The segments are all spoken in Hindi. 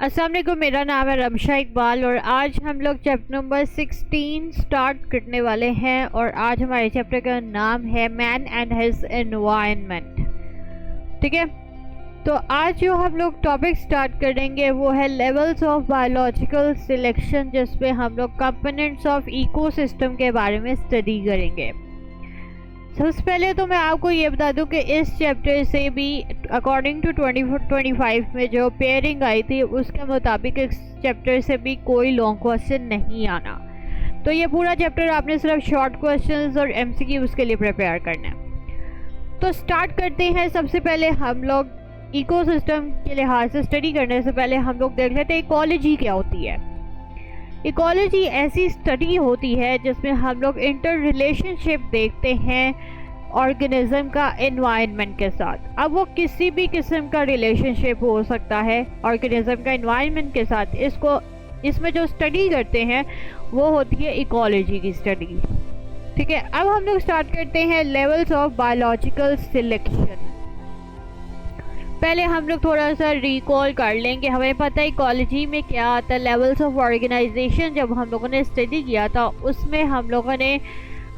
अस्सलाम वालेकुम, मेरा नाम है रमशा इकबाल और आज हम लोग चैप्टर नंबर 16 स्टार्ट करने वाले हैं। और आज हमारे चैप्टर का नाम है मैन एंड हिज एनवायरनमेंट। ठीक है, तो आज जो हम लोग टॉपिक स्टार्ट करेंगे वो है लेवल्स ऑफ बायोलॉजिकल सिलेक्शन, जिसमें हम लोग कंपोनेंट्स ऑफ इकोसिस्टम के बारे में स्टडी करेंगे। सबसे पहले तो मैं आपको ये बता दूं कि इस चैप्टर से भी अकॉर्डिंग टू 24-25 में जो पेयरिंग आई थी उसके मुताबिक इस चैप्टर से भी कोई लॉन्ग क्वेश्चन नहीं आना। तो ये पूरा चैप्टर आपने सिर्फ शॉर्ट क्वेश्चंस और एमसीक्यूज़ के लिए प्रिपेयर करना है। तो स्टार्ट करते हैं। सबसे पहले हम लोग इकोसिस्टम के लिहाज से स्टडी करने से पहले हम लोग देख लेते हैं इकोलॉजी क्या होती है। इकोलॉजी ऐसी स्टडी होती है जिसमें हम लोग इंटर रिलेशनशिप देखते हैं ऑर्गेनिज्म का एनवायरनमेंट के साथ। अब वो किसी भी किस्म का रिलेशनशिप हो सकता है ऑर्गेनिज्म का एनवायरनमेंट के साथ। इसमें जो स्टडी करते हैं वो होती है इकोलॉजी की स्टडी। ठीक है, अब हम लोग स्टार्ट करते हैं लेवल्स ऑफ बायोलॉजिकल सिलेक्शन। पहले हम लोग थोड़ा सा रिकॉल कर लेंगे। हमें पता है इकोलॉजी में क्या आता है। लेवल्स ऑफ ऑर्गेनाइजेशन जब हम लोगों ने स्टडी किया था उसमें हम लोगों ने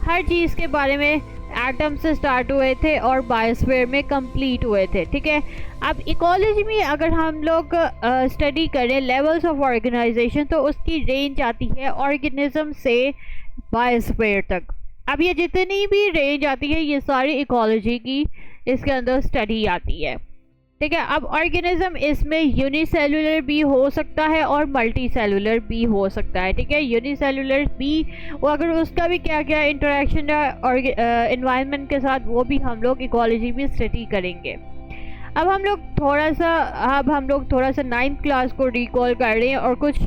हर चीज़ के बारे में एटम से स्टार्ट हुए थे और बायोस्फीयर में कंप्लीट हुए थे। ठीक है, अब इकोलॉजी में अगर हम लोग स्टडी करें लेवल्स ऑफ ऑर्गेनाइजेशन तो उसकी रेंज आती है ऑर्गेनिज्म से बायोस्फीयर तक। अब ये जितनी भी रेंज आती है ये सारी इकोलॉजी की इसके अंदर स्टडी आती है। ठीक है, अब ऑर्गेनिज्म इसमें यूनिसेलुलर भी हो सकता है और मल्टी सेलुलर भी हो सकता है। ठीक है, यूनिसेलुलर भी वो अगर उसका भी क्या क्या इंटरेक्शन है और एनवायरनमेंट के साथ वो भी हम लोग इकोलॉजी में स्टडी करेंगे। अब हम लोग थोड़ा सा 9th क्लास को रिकॉल कर रहे हैं और कुछ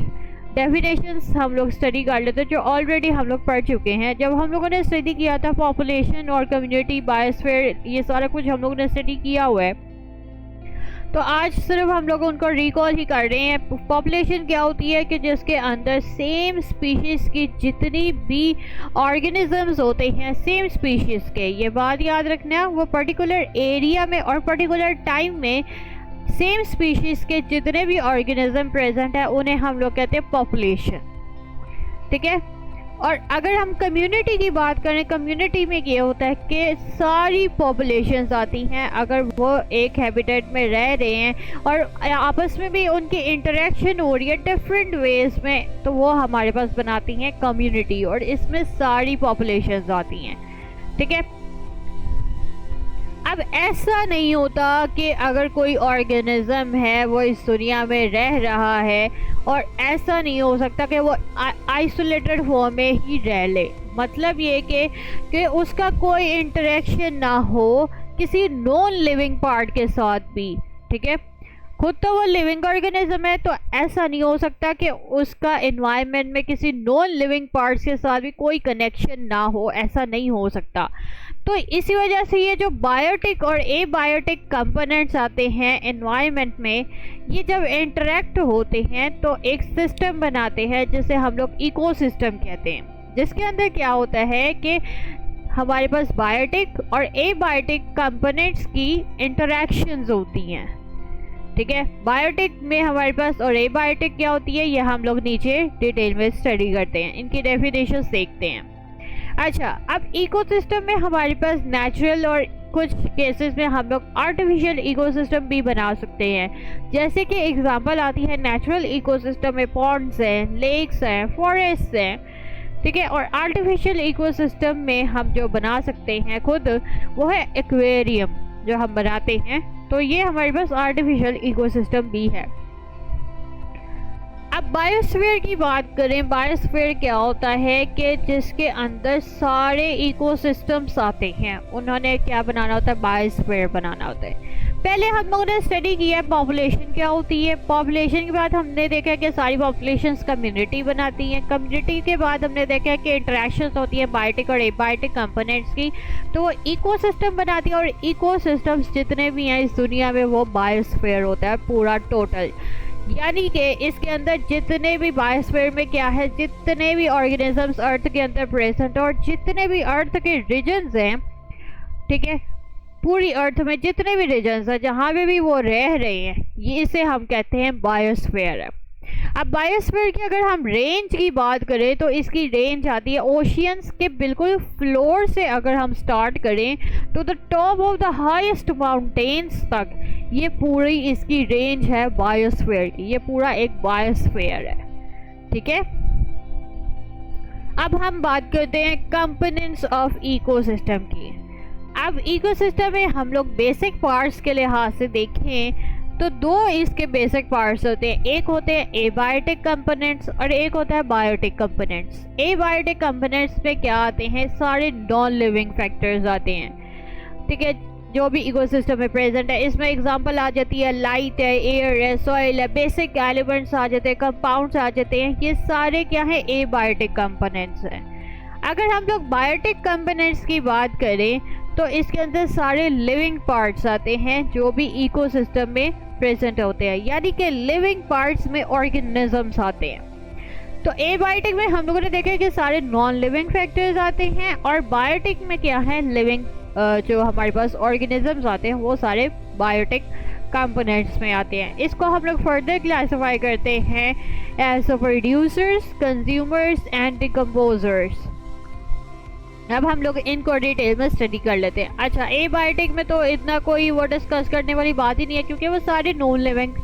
डेफिनेशंस हम लोग स्टडी कर लेते हैं जो ऑलरेडी हम लोग पढ़ चुके हैं। जब हम लोगों ने स्टडी किया था पॉपुलेशन और कम्युनिटी बायोस्फीयर ये सारा कुछ हम लोगों ने स्टडी किया हुआ है, तो आज सिर्फ हम लोग उनको रिकॉल ही कर रहे हैं। पॉपुलेशन क्या होती है कि जिसके अंदर सेम स्पीशीज़ की जितनी भी ऑर्गेनिजम्स होते हैं सेम स्पीशीज़ के, ये बात याद रखना, वो पर्टिकुलर एरिया में और पर्टिकुलर टाइम में सेम स्पीशीज़ के जितने भी ऑर्गेनिज्म प्रेजेंट है उन्हें हम लोग कहते हैं पॉपुलेशन। ठीक है, और अगर हम कम्युनिटी की बात करें, कम्युनिटी में ये होता है कि सारी पॉपुलेशंस आती हैं अगर वो एक हैबिटेट में रह रहे हैं और आपस में भी उनकी इंटरेक्शन हो रही है डिफरेंट वेज में, तो वो हमारे पास बनाती हैं कम्युनिटी और इसमें सारी पॉपुलेशंस आती हैं। ठीक है, अब ऐसा नहीं होता कि अगर कोई ऑर्गेनिज्म है वो इस दुनिया में रह रहा है और ऐसा नहीं हो सकता कि वो आइसोलेटेड फॉर्म में ही रह ले। मतलब ये कि उसका कोई इंटरेक्शन ना हो किसी नॉन लिविंग पार्ट के साथ भी। ठीक है, खुद तो वो लिविंग ऑर्गेनिज्म है तो ऐसा नहीं हो सकता कि उसका एनवायरनमेंट में किसी नॉन लिविंग पार्ट्स के साथ भी कोई कनेक्शन ना हो, ऐसा नहीं हो सकता। तो इसी वजह से ये जो बायोटिक और एबायोटिक कंपोनेंट्स आते हैं एनवायरनमेंट में, ये जब इंटरेक्ट होते हैं तो एक सिस्टम बनाते हैं जिसे हम लोग इकोसिस्टम कहते हैं, जिसके अंदर क्या होता है कि हमारे पास बायोटिक और एबायोटिक कंपोनेंट्स की इंटरेक्शंस होती हैं। ठीक है, बायोटिक में हमारे पास और एबायोटिक क्या होती है ये हम लोग नीचे डिटेल में स्टडी करते हैं, इनकी डेफिनेशंस देखते हैं। अच्छा, अब इकोसिस्टम में हमारे पास नेचुरल और कुछ केसेस में हम लोग आर्टिफिशियल इकोसिस्टम भी बना सकते हैं। जैसे कि एग्जांपल आती है नेचुरल इकोसिस्टम में पॉन्ड्स हैं, लेक्स हैं, फॉरेस्ट हैं। ठीक है, और आर्टिफिशियल इकोसिस्टम में हम जो बना सकते हैं खुद वो है एक्वेरियम जो हम बनाते हैं, तो ये हमारे पास आर्टिफिशियल इकोसिस्टम भी है। अब बायोस्फीयर की बात करें, बायोस्फीयर क्या होता है कि जिसके अंदर सारे इकोसिस्टम्स आते हैं, उन्होंने क्या बनाना होता है, बायोस्फीयर बनाना होता है। पहले हम लोगों ने स्टडी किया पॉपुलेशन क्या होती है। पॉपुलेशन के बाद हमने देखा कि सारी पॉपुलेशंस कम्युनिटी बनाती हैं। कम्युनिटी के बाद हमने देखा कि इंटरेक्शंस होती है बायोटिक और एबायोटिक कंपोनेंट्स की, तो वो इकोसिस्टम बनाती है। और इकोसिस्टम्स जितने भी हैं इस दुनिया में वो बायोस्फीयर होता है पूरा टोटल, यानी कि इसके अंदर जितने भी बायोस्फीयर में क्या है, जितने भी ऑर्गेनिजम्स अर्थ के अंदर प्रेजेंट और जितने भी अर्थ के रीजन्स हैं, ठीक है, पूरी अर्थ में जितने भी रीजन्स हैं जहाँ पे भी वो रह रहे हैं, ये इसे हम कहते हैं बायोस्फीयर है। अब बायोस्फीयर की अगर हम रेंज की बात करें तो इसकी रेंज आती है ओशियंस के बिल्कुल फ्लोर से, अगर हम स्टार्ट करें तो the top of the highest mountains तक, ये पूरी इसकी रेंज है बायोस्फीयर की। ये पूरा एक बायोस्फीयर है, ठीक है। अब हम बात करते हैं कंपोनेंट्स ऑफ इकोसिस्टम की। अब इकोसिस्टम में हम लोग बेसिक पार्ट्स के लिहाज से देखें तो दो इसके बेसिक पार्ट्स होते हैं, एक होते हैं एबायोटिक कंपोनेंट्स और एक होता है बायोटिक कंपोनेंट्स। एबायोटिक कंपोनेंट्स में क्या आते हैं, सारे नॉन लिविंग फैक्टर्स आते हैं, ठीक है, जो भी इकोसिस्टम में प्रेजेंट है। इसमें एग्जांपल आ जाती है लाइट है, एयर है, सॉइल है, बेसिक एलिमेंट्स आ जाते हैं, कंपाउंड्स आ जाते हैं, ये सारे क्या है, एबायोटिक कंपोनेंट्स हैं। अगर हम लोग बायोटिक कंपोनेंट्स की बात करें तो इसके अंदर सारे लिविंग पार्ट्स आते हैं जो भी इकोसिस्टम में प्रेजेंट होते हैं, यानी कि लिविंग पार्ट्स में ऑर्गेनिजम्स आते हैं। तो एबायोटिक में हम लोगों ने देखा कि सारे नॉन लिविंग फैक्टर्स आते हैं, और बायोटिक में क्या है, लिविंग जो हमारे पास ऑर्गेनिजम्स आते हैं वो सारे बायोटिक कंपोनेंट्स में आते हैं। इसको हम लोग फर्दर क्लासिफाई करते हैं as producers, consumers and decomposers. अब हम लोग इनको डिटेल में स्टडी कर लेते हैं। अच्छा, एबायोटिक में तो इतना कोई वो डिस्कस करने वाली बात ही नहीं है क्योंकि वो सारे नॉन लिविंग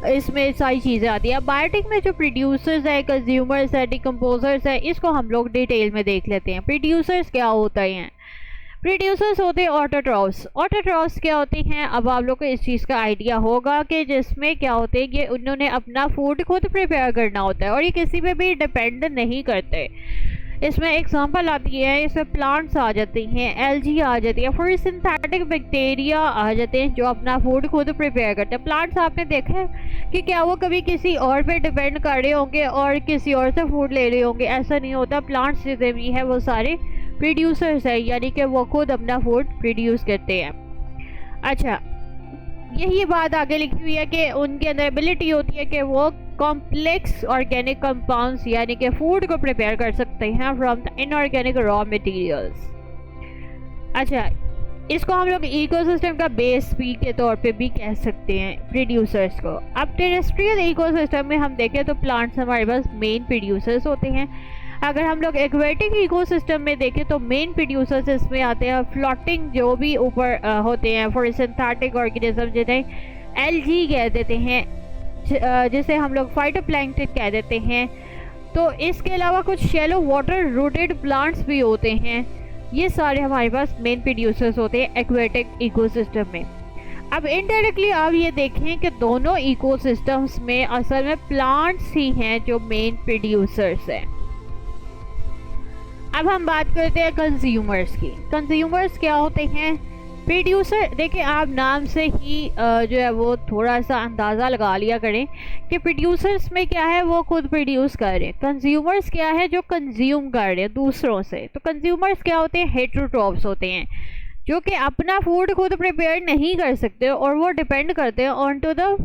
इसमें सारी चीज़ें आती हैं। बायोटिक में जो प्रोड्यूसर्स है, कंज्यूमर्स है, डिकम्पोजर्स है, इसको हम लोग डिटेल में देख लेते हैं। प्रोड्यूसर्स क्या होता है? प्रोड्यूसर्स होते हैं ऑटोट्रॉफ्स। ऑटोट्रॉफ्स क्या होती हैं, अब आप लोग को इस चीज़ का आइडिया होगा कि जिसमें क्या होते हैं कि उन्होंने अपना फूड खुद प्रिपेयर करना होता है और ये किसी पे भी डिपेंड नहीं करते। इसमें एग्जांपल आती है, इसमें प्लांट्स आ जाती हैं, एल्गी आ जाती है, फिर सिंथेटिक बैक्टीरिया आ जाते हैं जो अपना फूड खुद प्रिपेयर करते हैं। प्लांट्स आपने देखा है कि क्या वो कभी किसी और पे डिपेंड कर रहे होंगे और किसी और से फूड ले रहे होंगे? ऐसा नहीं होता। प्लांट्स जितने भी हैं वो सारे प्रोड्यूसर्स हैं, यानी कि वो खुद अपना फूड प्रोड्यूस करते हैं। अच्छा, यही बात आगे लिखी हुई है कि उनके अंदर एबिलिटी होती है कि वो कॉम्प्लेक्स ऑर्गेनिक कंपाउंड्स यानी कि फूड को प्रिपेयर कर सकते हैं from the inorganic raw materials. अच्छा, इसको हम लोग इकोसिस्टम का बेस भी के तौर पे भी कह सकते हैं प्रोड्यूसर्स को। अब टेरेस्ट्रियल इकोसिस्टम में हम देखें तो प्लांट्स हमारे पास मेन प्रोड्यूसर्स होते हैं। अगर हम लोग एक्वेटिक इकोसिस्टम में देखें तो मेन प्रोड्यूसर्स इसमें आते हैं फ्लोटिंग जो भी ऊपर होते हैं, फॉर सिंथेटिक ऑर्गेनिज्म जिन्हें एल्गी कह देते हैं, जिसे हम लोग फाइटोप्लैंक्टन कह देते हैं। तो इसके अलावा कुछ शैलो वाटर रूटेड प्लांट्स भी होते हैं। ये सारे हमारे पास मेन प्रोड्यूसर्स होते हैं एक्वेटिक इकोसिस्टम में। अब इनडायरेक्टली आप ये देखें कि दोनों इकोसिस्टम्स में असल में प्लांट्स ही हैं जो मेन प्रोड्यूसर्स हैं। अब हम बात करते हैं कंज्यूमर्स की। कंज्यूमर्स क्या होते हैं? प्रोड्यूसर। देखिए, आप नाम से ही जो है वो थोड़ा सा अंदाज़ा लगा लिया करें कि प्रोड्यूसर्स में क्या है, वो खुद प्रोड्यूस कर रहे हैं। कंज्यूमर्स क्या है, जो कंज्यूम कर रहे हैं दूसरों से। तो कंज्यूमर्स क्या होते हैं? हेटेरोट्रॉफ्स होते हैं जो कि अपना फूड खुद प्रिपेयर नहीं कर सकते और वो डिपेंड करते हैं ऑन टू द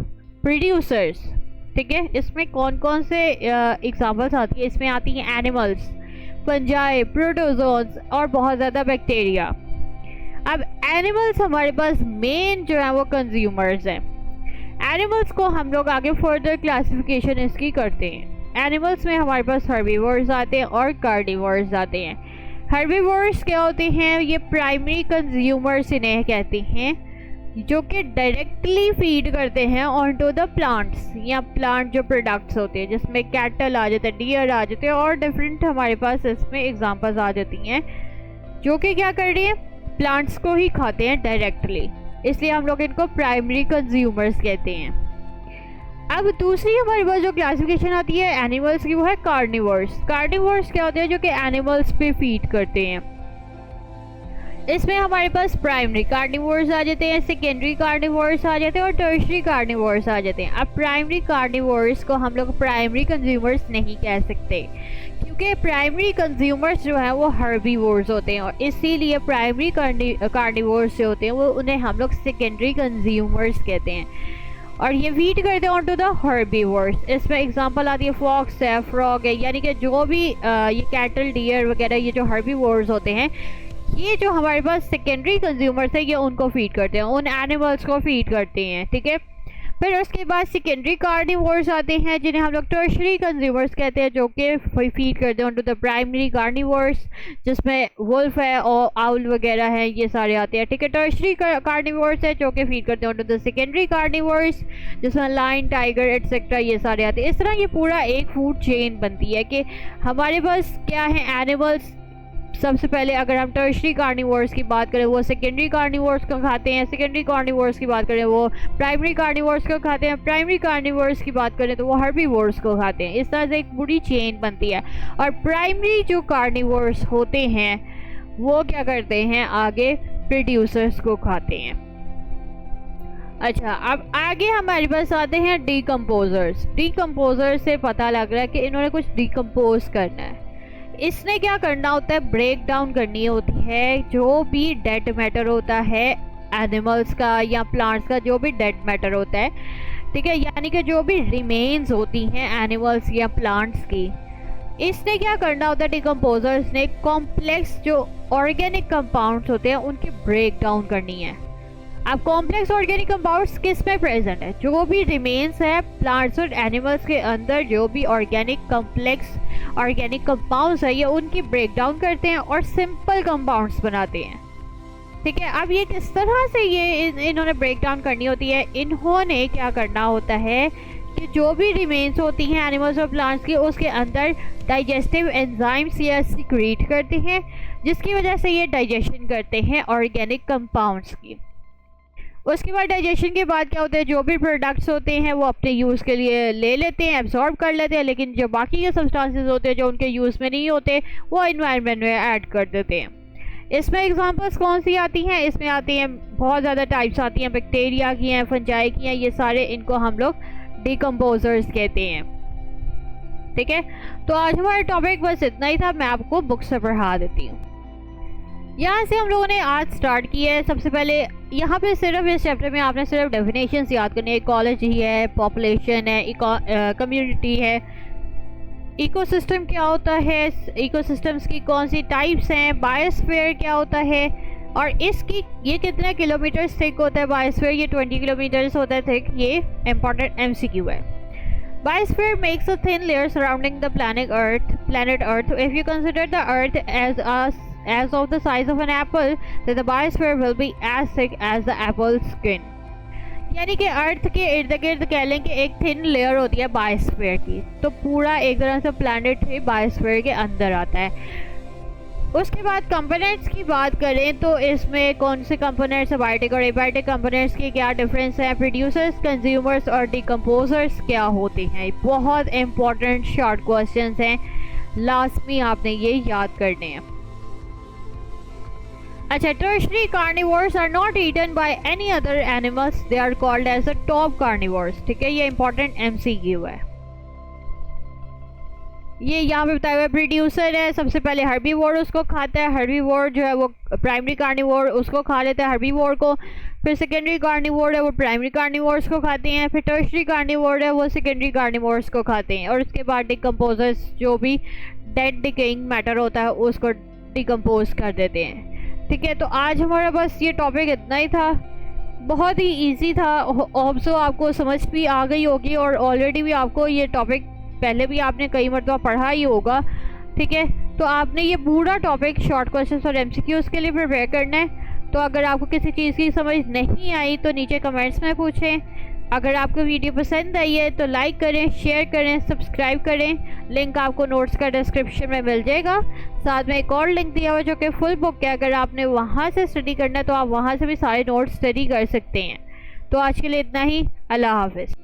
प्रोड्यूसर्स, ठीक है। इसमें कौन कौन से एग्जाम्पल्स आती है? इसमें आती हैं एनिमल्स, फंजाई, प्रोटोजोन्स और बहुत ज़्यादा बैक्टीरिया। अब एनिमल्स हमारे पास मेन जो है वो कंज्यूमर्स हैं। एनिमल्स को हम लोग आगे फर्दर क्लासिफिकेशन इसकी करते हैं। एनिमल्स में हमारे पास हर्बीवोर्स आते हैं और कार्निवोर्स आते हैं। हर्बीवोर्स क्या होते हैं? ये प्राइमरी कंज्यूमर्स इन्हें कहते हैं, जो कि डायरेक्टली फीड करते हैं ऑन टू द प्लांट्स या प्लांट जो प्रोडक्ट्स होते हैं, जिसमें कैटल आ जाते हैं, डियर आ जाते हैं और डिफरेंट हमारे पास इसमें एग्जांपल्स आ जाती हैं जो कि क्या कर रही है, प्लांट्स को ही खाते हैं डायरेक्टली। इसलिए हम लोग इनको प्राइमरी कंज्यूमर्स कहते हैं। अब दूसरी हमारे पास जो क्लासिफिकेशन आती है एनिमल्स की, वो है कार्निवोर्स। कार्निवोर्स क्या होते हैं? जो कि एनिमल्स पे फीड करते हैं। इसमें हमारे पास प्राइमरी कार्निवोर्स आ जाते हैं, सेकेंडरी कार्निवोर्स आ जाते हैं और टर्शरी कार्निवोर्स आ जाते हैं। अब प्राइमरी कार्निवोर्स को हम लोग प्राइमरी कंज्यूमर्स नहीं कह सकते क्योंकि प्राइमरी कंज्यूमर्स जो है वो हर्बीवोर्स होते हैं और इसीलिए प्राइमरी कार्निवोर्स जो होते हैं वो उन्हें हम लोग सेकेंडरी कंज्यूमर्स कहते हैं और ये फीड करते हैं ऑन टू द हर्बीवोर्स। इसमें एग्जांपल आती है फॉक्स है, फ्रॉग है, यानी कि जो भी ये कैटल, डियर वगैरह ये जो हर्बीवोर्स होते हैं ये जो हमारे पास सेकेंडरी कंज्यूमर्स है ये उनको फीड करते हैं, उन एनिमल्स को फीड करते हैं, ठीक है। फिर उसके बाद सेकेंडरी कार्निवोर्स आते हैं जिन्हें हम लोग टर्शरी कंज्यूमर्स कहते हैं, जो कि फीड करते हैं टू द प्राइमरी कार्निवोर्स, जिसमें वुल्फ है और आउल वगैरह है, ये सारे आते हैं, ठीक है। टर्शरी कार्निवोर्स है जो कि फीड करते हैं टू द सेकेंडरी कार्निवोर्स, जिसमें लायन, टाइगर एटसेट्रा ये सारे आते हैं। इस तरह ये पूरा एक फूड चेन बनती है कि हमारे पास क्या है एनिमल्स। सबसे पहले अगर हम टर्शरी कार्निवोर्स की बात करें वो सेकेंडरी कार्निवोर्स को खाते हैं, सेकेंडरी कार्निवोर्स की बात करें वो प्राइमरी कार्निवोर्स को खाते हैं, प्राइमरी कार्निवोर्स की बात करें तो वो हर्बीवोर्स को खाते हैं। इस तरह से एक पूरी चेन बनती है। और प्राइमरी जो कार्निवोर्स होते हैं वो क्या करते हैं, आगे प्रोड्यूसर्स को खाते हैं। अच्छा, अब आगे हमारे पास आते हैं डीकम्पोजर्स। डीकम्पोजर्स से पता लग रहा है कि इन्होंने कुछ डीकम्पोज करना है। इसने क्या करना होता है, ब्रेक डाउन करनी होती है जो भी डेड मैटर होता है एनिमल्स का या प्लांट्स का, जो भी डेड मैटर होता है, ठीक है, यानी कि जो भी रिमेन्स होती हैं एनिमल्स या प्लांट्स की। इसने क्या करना होता है, डिकम्पोजर्स ने कॉम्प्लेक्स जो ऑर्गेनिक कंपाउंड्स होते हैं उनकी ब्रेक डाउन करनी है। अब कॉम्प्लेक्स ऑर्गेनिक कंपाउंड्स किस में प्रेजेंट है, जो भी रिमेन्स है प्लांट्स और एनिमल्स के अंदर, जो भी ऑर्गेनिक कॉम्प्लेक्स ऑर्गेनिक कंपाउंड्स है ये उनकी ब्रेक डाउन करते हैं और सिंपल कंपाउंड्स बनाते हैं, ठीक है। अब ये किस तरह से ये इन्होंने ब्रेक डाउन करनी होती है, इन्होंने क्या करना होता है कि जो भी रिमेन्स होती हैं एनिमल्स और प्लांट्स की उसके अंदर डाइजेस्टिव एंजाइम्स या सिक्रीट करते हैं, जिसकी वजह से ये डाइजेशन करते हैं ऑर्गेनिक कंपाउंड्स की। उसके बाद डाइजेशन के बाद क्या होता है, जो भी प्रोडक्ट्स होते हैं वो अपने यूज़ के लिए ले लेते हैं, एब्जॉर्ब कर लेते हैं, लेकिन जो बाकी के सब्सटेंसेस होते हैं जो उनके यूज़ में नहीं होते वो एनवायरनमेंट में ऐड कर देते हैं। इसमें एग्जांपल्स कौन सी आती हैं, इसमें आती हैं बहुत ज़्यादा टाइप्स आती हैं, बैक्टीरिया की हैं, फंजाई की हैं, ये सारे इनको हम लोग डिकम्पोजर्स कहते हैं, ठीक है। तो आज हमारा टॉपिक बस इतना ही था, मैं आपको बुक से पढ़ा देती हूँ। यहाँ से हम लोगों ने आज स्टार्ट किया है। सबसे पहले यहाँ पे सिर्फ इस चैप्टर में आपने सिर्फ डेफिनेशंस याद करनी है। इकोलॉजी है, पॉपुलेशन है, कम्युनिटी है, इकोसिस्टम क्या होता है, इकोसिस्टम्स की कौन सी टाइप्स हैं, बायोस्फीयर क्या होता है और इसकी ये कितने किलोमीटर थिक होता है। बायोस्फीयर ये 20 किलोमीटर्स होता है थिक, ये इंपॉर्टेंट MCQ है। Biosphere makes a thin layer surrounding the planet Earth. If you consider the Earth as of the size of an apple, then the biosphere will be as thick as the apple skin. यानी कि अर्थ के इर्द गिर्द कह लें कि एक थिन लेयर होती है बायोस्फीयर की, तो पूरा एक तरह से प्लैनेट ही बायोस्फीयर के अंदर आता है। उसके बाद कंपोनेंट्स की बात करें तो इसमें कौन से कंपोनेंट्स, बायोटिक और एबायोटिक कंपोनेंट्स के क्या डिफरेंस है, प्रोड्यूसर्स, कंज्यूमर्स और डिकम्पोजर्स क्या होते हैं। बहुत इंपॉर्टेंट शॉर्ट क्वेश्चंस हैं, लास्ट में आपने ये याद करने हैं। अच्छा, tertiary carnivores are not eaten by any other animals, they are called as a top carnivores, ठीक है, ये इंपॉर्टेंट MCQ है। ये यहाँ पे बताया हुआ प्रोड्यूसर है, सबसे पहले हर्बीवोर उसको खाता है, हर्बीवोर जो है वो प्राइमरी कार्निवोर उसको खा लेता है हर्बीवोर को, फिर सेकेंडरी कार्निवोर है वो प्राइमरी कार्निवोर्स को खाते हैं, फिर टर्शरी कार्निवोर है वो सेकेंडरी कार्निवोर्स को खाते हैं, और उसके बाद डिकम्पोजर्स जो भी डेड डिकेइंग मैटर होता है उसको डिकम्पोज कर देते हैं, ठीक है। तो आज हमारा बस ये टॉपिक इतना ही था, बहुत ही ईजी था, होप सो आपको समझ भी आ गई होगी और ऑलरेडी भी आपको ये टॉपिक पहले भी आपने कई मरतबा पढ़ा ही होगा, ठीक है। तो आपने ये पूरा टॉपिक शॉर्ट क्वेश्चंस और MCQs के लिए प्रिपेयर करना है। तो अगर आपको किसी चीज़ की समझ नहीं आई तो नीचे कमेंट्स में पूछें। अगर आपको वीडियो पसंद आई है तो लाइक करें, शेयर करें, सब्सक्राइब करें। लिंक आपको नोट्स का डिस्क्रिप्शन में मिल जाएगा। साथ में एक और लिंक दिया हुआ जो कि फुल बुक है, अगर आपने वहाँ से स्टडी करना है तो आप वहाँ से भी सारे नोट्स स्टडी कर सकते हैं। तो आज के लिए इतना ही, अल्लाह हाफिज़।